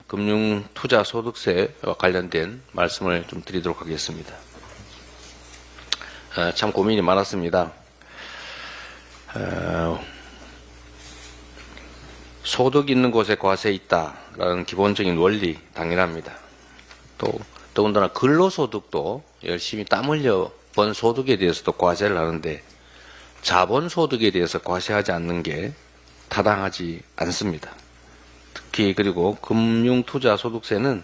금융투자소득세와 관련된 말씀을 좀 드리도록 하겠습니다. 참 고민이 많았습니다. 소득 있는 곳에 과세 있다라는 기본적인 원리 당연합니다. 또 더군다나 근로소득도 열심히 땀 흘려 번 소득에 대해서도 과세를 하는데 자본소득에 대해서 과세하지 않는 게 타당하지 않습니다. 특히 그리고 금융투자소득세는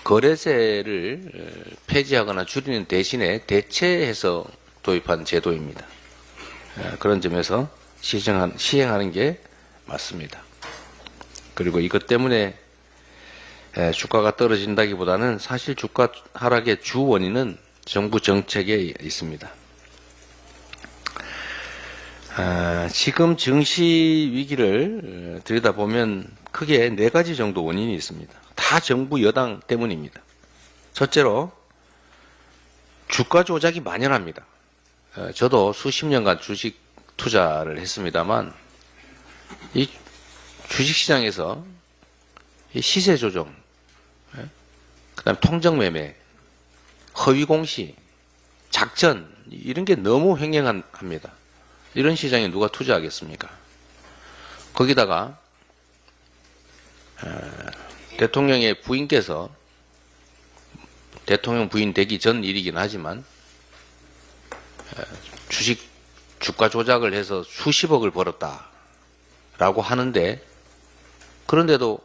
거래세를 폐지하거나 줄이는 대신에 대체해서 도입한 제도입니다. 그런 점에서 시행하는 게 맞습니다. 그리고 이것 때문에 주가가 떨어진다기보다는 사실 주가 하락의 주 원인은 정부 정책에 있습니다. 지금 증시 위기를 들여다보면 크게 4가지 정도 원인이 있습니다. 다 정부 여당 때문입니다. 첫째로 주가 조작이 만연합니다. 저도 수십 년간 주식 투자를 했습니다만 이 주식시장에서 이 시세 조정, 그다음 통정 매매, 허위 공시, 작전 이런 게 너무 횡행합니다. 이런 시장에 누가 투자하겠습니까? 거기다가 대통령의 부인께서 대통령 부인 되기 전 일이긴 하지만 주가 조작을 해서 수십억을 벌었다라고 하는데 그런데도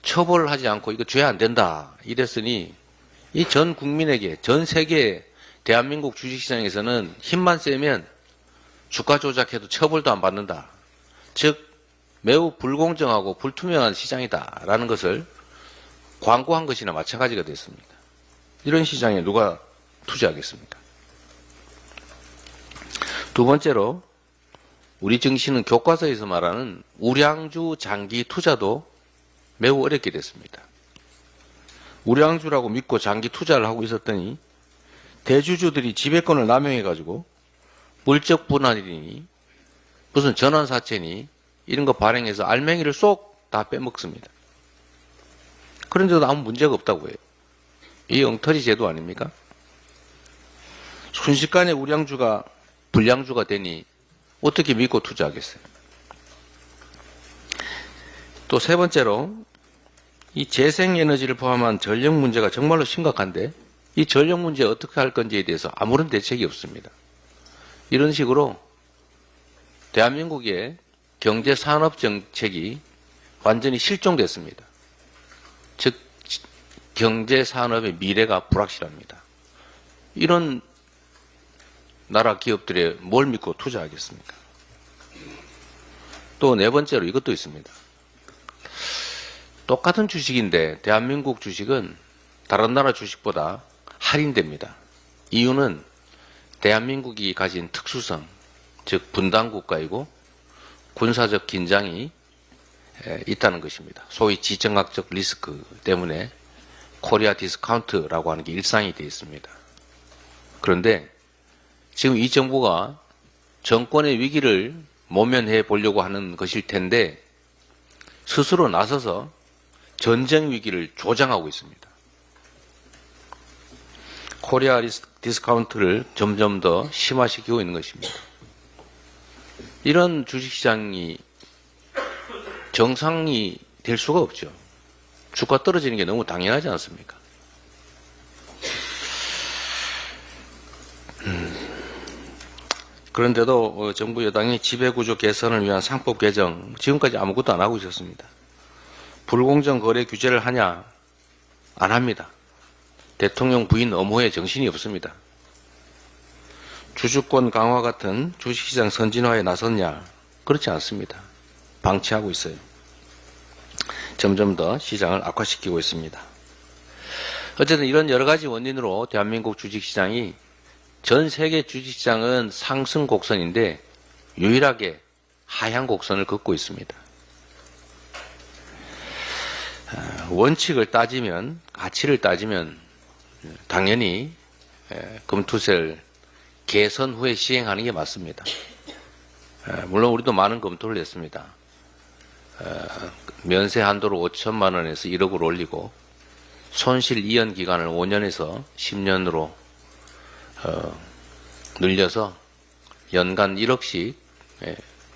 처벌하지 않고 이거 죄 안 된다 이랬으니 이 전 국민에게 전 세계 대한민국 주식시장에서는 힘만 세면 주가 조작해도 처벌도 안 받는다. 즉 매우 불공정하고 불투명한 시장이다라는 것을 광고한 것이나 마찬가지가 됐습니다. 이런 시장에 누가 투자하겠습니까? 두 번째로 우리 증시는 교과서에서 말하는 우량주 장기 투자도 매우 어렵게 됐습니다. 우량주라고 믿고 장기 투자를 하고 있었더니 대주주들이 지배권을 남용해가지고 물적 분할이니 무슨 전환사채니 이런 거 발행해서 알맹이를 쏙 다 빼먹습니다. 그런데도 아무 문제가 없다고 해요. 이 엉터리 제도 아닙니까? 순식간에 우량주가 불량주가 되니 어떻게 믿고 투자하겠어요? 또 세 번째로 이 재생에너지를 포함한 전력 문제가 정말로 심각한데 이 전력 문제 어떻게 할 건지에 대해서 아무런 대책이 없습니다. 이런 식으로 대한민국의 경제산업 정책이 완전히 실종됐습니다. 즉 경제산업의 미래가 불확실합니다. 이런 나라 기업들에 뭘 믿고 투자하겠습니까? 또 네 번째로 이것도 있습니다. 똑같은 주식인데 대한민국 주식은 다른 나라 주식보다 할인됩니다. 이유는 대한민국이 가진 특수성, 즉 분단국가이고 군사적 긴장이 있다는 것입니다. 소위 지정학적 리스크 때문에 코리아 디스카운트라고 하는 게 일상이 되어 있습니다. 그런데 지금 이 정부가 정권의 위기를 모면해 보려고 하는 것일 텐데 스스로 나서서 전쟁 위기를 조장하고 있습니다. 코리아 디스카운트를 점점 더 심화시키고 있는 것입니다. 이런 주식시장이 정상이 될 수가 없죠. 주가 떨어지는 게 너무 당연하지 않습니까? 그런데도 정부 여당이 지배구조 개선을 위한 상법 개정 지금까지 아무것도 안 하고 있었습니다. 불공정 거래 규제를 하냐? 안 합니다. 대통령 부인 엄호에 정신이 없습니다. 주주권 강화 같은 주식시장 선진화에 나섰냐? 그렇지 않습니다. 방치하고 있어요. 점점 더 시장을 악화시키고 있습니다. 어쨌든 이런 여러 가지 원인으로 대한민국 주식시장이 전 세계 주식시장은 상승 곡선인데 유일하게 하향 곡선을 긋고 있습니다. 원칙을 따지면, 가치를 따지면 당연히 검투세를 개선 후에 시행하는 게 맞습니다. 물론 우리도 많은 검토를 했습니다. 면세 한도를 5천만 원에서 1억으로 올리고 손실 이연 기간을 5년에서 10년으로 늘려서 연간 1억씩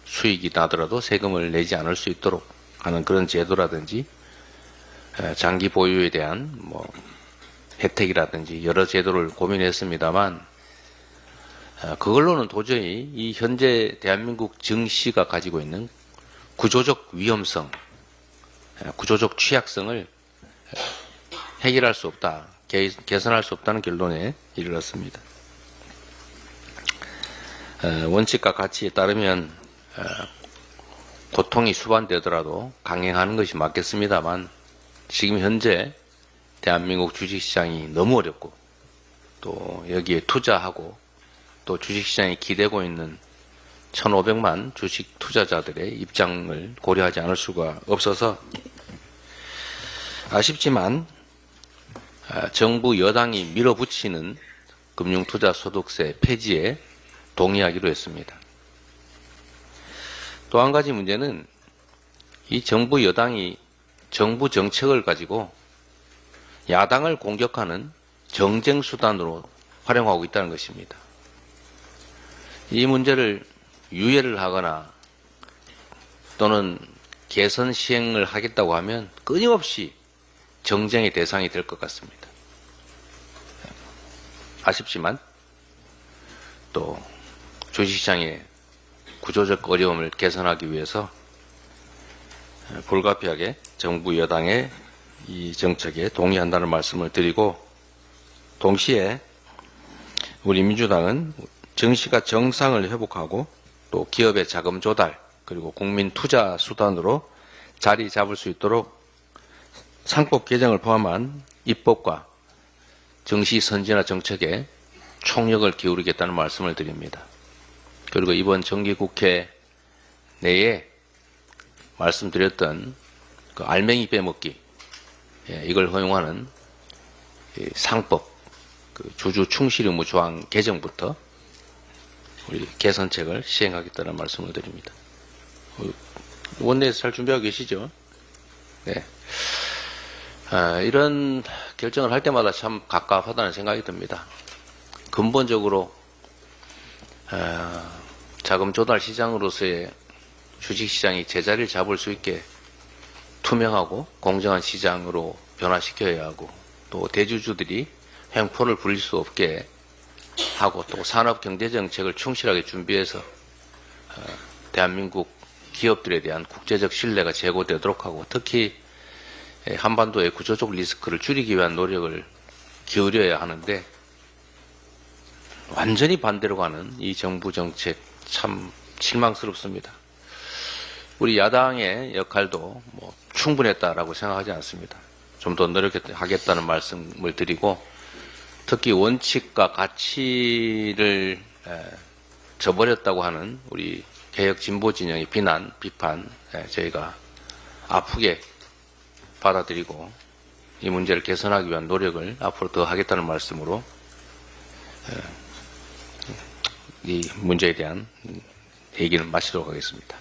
수익이 나더라도 세금을 내지 않을 수 있도록 하는 그런 제도라든지 장기 보유에 대한 뭐 혜택이라든지 여러 제도를 고민했습니다만 그걸로는 도저히 이 현재 대한민국 증시가 가지고 있는 구조적 위험성, 구조적 취약성을 해결할 수 없다, 개선할 수 없다는 결론에 이르렀습니다. 원칙과 가치에 따르면 고통이 수반되더라도 강행하는 것이 맞겠습니다만 지금 현재 대한민국 주식시장이 너무 어렵고 또 여기에 투자하고 또 주식시장에 기대고 있는 1,500만 주식 투자자들의 입장을 고려하지 않을 수가 없어서 아쉽지만 정부 여당이 밀어붙이는 금융투자소득세 폐지에 동의하기로 했습니다. 또 한 가지 문제는 이 정부 여당이 정부 정책을 가지고 야당을 공격하는 정쟁수단으로 활용하고 있다는 것입니다. 이 문제를 유예를 하거나 또는 개선 시행을 하겠다고 하면 끊임없이 정쟁의 대상이 될 것 같습니다. 아쉽지만 또 주식시장의 구조적 어려움을 개선하기 위해서 불가피하게 정부 여당의 이 정책에 동의한다는 말씀을 드리고 동시에 우리 민주당은 증시가 정상을 회복하고 또 기업의 자금 조달 그리고 국민 투자 수단으로 자리 잡을 수 있도록 상법 개정을 포함한 입법과 증시 선진화 정책에 총력을 기울이겠다는 말씀을 드립니다. 그리고 이번 정기국회 내에 말씀드렸던 그 알맹이 빼먹기 이걸 허용하는 상법 그 주주 충실 의무 조항 개정부터 우리 개선책을 시행하겠다는 말씀을 드립니다. 원내에서 잘 준비하고 계시죠? 네. 이런 결정을 할 때마다 참 갑갑하다는 생각이 듭니다. 근본적으로 자금 조달 시장으로서의 주식시장이 제자리를 잡을 수 있게 투명하고 공정한 시장으로 변화시켜야 하고 또 대주주들이 횡포를 부릴 수 없게 하고 또 산업경제정책을 충실하게 준비해서 대한민국 기업들에 대한 국제적 신뢰가 제고되도록 하고 특히 한반도의 구조적 리스크를 줄이기 위한 노력을 기울여야 하는데 완전히 반대로 가는 이 정부 정책 참 실망스럽습니다. 우리 야당의 역할도 뭐 충분했다라고 생각하지 않습니다. 좀 더 노력하겠다는 말씀을 드리고 특히 원칙과 가치를 저버렸다고 하는 우리 개혁 진보 진영의 비난, 비판 저희가 아프게 받아들이고 이 문제를 개선하기 위한 노력을 앞으로 더 하겠다는 말씀으로 이 문제에 대한 얘기는 마치도록 하겠습니다.